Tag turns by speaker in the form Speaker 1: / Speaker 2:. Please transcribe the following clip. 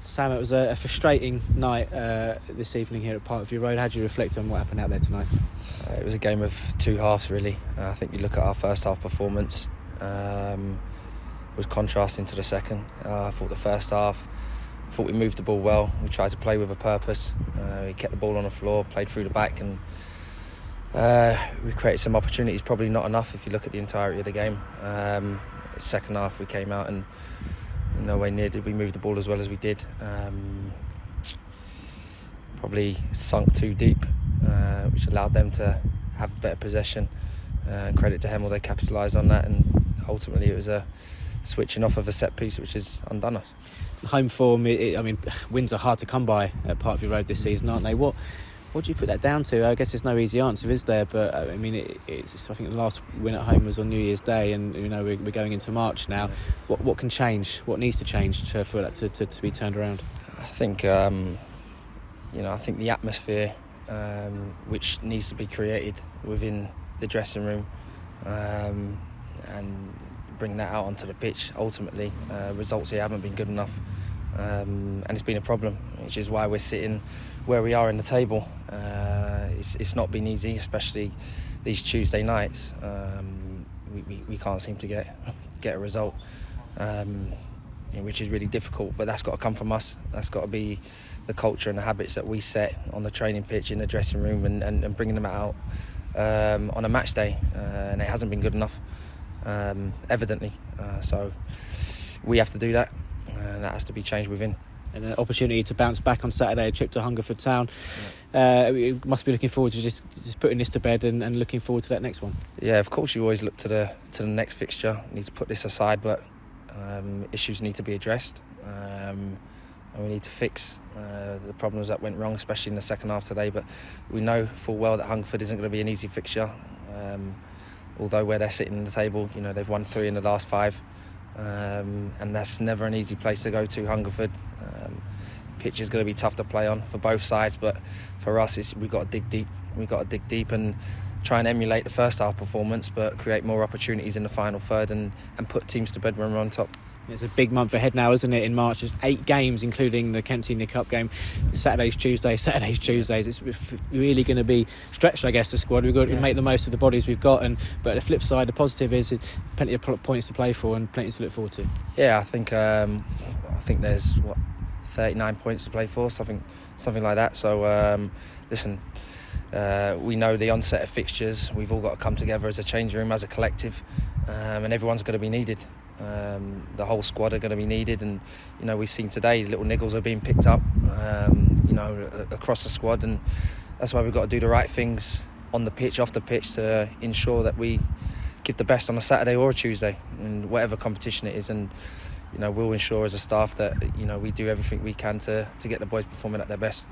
Speaker 1: Sam, it was a frustrating night this evening here at Parkview Road. How do you reflect on what happened out there tonight?
Speaker 2: It was a game of two halves, really. I think you look at our first half performance, was contrasting to the second. I thought the first half, we moved the ball well. We tried to play with a purpose. We kept the ball on the floor, played through the back, and we created some opportunities. Probably not enough if you look at the entirety of the game. Second half, we came out and nowhere near did we move the ball as well as we did. Probably sunk too deep, which allowed them to have better possession. Credit to Hemel, they capitalised on that, and ultimately it was a switching off of a set piece which has undone us.
Speaker 1: Home form, wins are hard to come by at Parkview Road this season, aren't they? What do you put that down to? I guess there's no easy answer, is there? But I think the last win at home was on New Year's Day, and we're going into March now. What can change? What needs to change for that to be turned around?
Speaker 2: I think I think the atmosphere which needs to be created within the dressing room, and bring that out onto the pitch. Ultimately, results here haven't been good enough, and it's been a problem, which is why we're sitting where we are in the table. It's not been easy, especially these Tuesday nights. We can't seem to get a result, which is really difficult, but that's got to come from us. That's got to be the culture and the habits that we set on the training pitch, in the dressing room, and bringing them out on a match day, and it hasn't been good enough, evidently. So we have to do that, and that has to be changed within.
Speaker 1: And an opportunity to bounce back on Saturday, a trip to Hungerford Town. You must be looking forward to just putting this to bed and looking forward to that next one.
Speaker 2: Yeah, of course you always look to the next fixture. You need to put this aside, but issues need to be addressed, and we need to fix the problems that went wrong, especially in the second half today. But we know full well that Hungerford isn't going to be an easy fixture, although where they're sitting in the table, they've won 3 in the last 5. And that's never an easy place to go to, Hungerford. Pitch is going to be tough to play on for both sides, but for us, we've got to dig deep. We've got to dig deep and try and emulate the first half performance, but create more opportunities in the final third and put teams to bed when we're on top.
Speaker 1: It's a big month ahead now, isn't it, in March? There's 8 games, including the Kent Senior Cup game. Saturday's Tuesdays. It's really going to be stretched, I guess, the squad. We've got to make the most of the bodies we've got, but the flip side, the positive is it's plenty of points to play for and plenty to look forward to.
Speaker 2: Yeah, I think there's 39 points to play for, something like that. So listen, we know the onset of fixtures. We've all got to come together as a change room, as a collective, and everyone's going to be needed. The whole squad are going to be needed, and we've seen today little niggles are being picked up across the squad, and that's why we've got to do the right things on the pitch, off the pitch, to ensure that we give the best on a Saturday or a Tuesday in whatever competition it is. And we'll ensure as a staff that we do everything we can to get the boys performing at their best.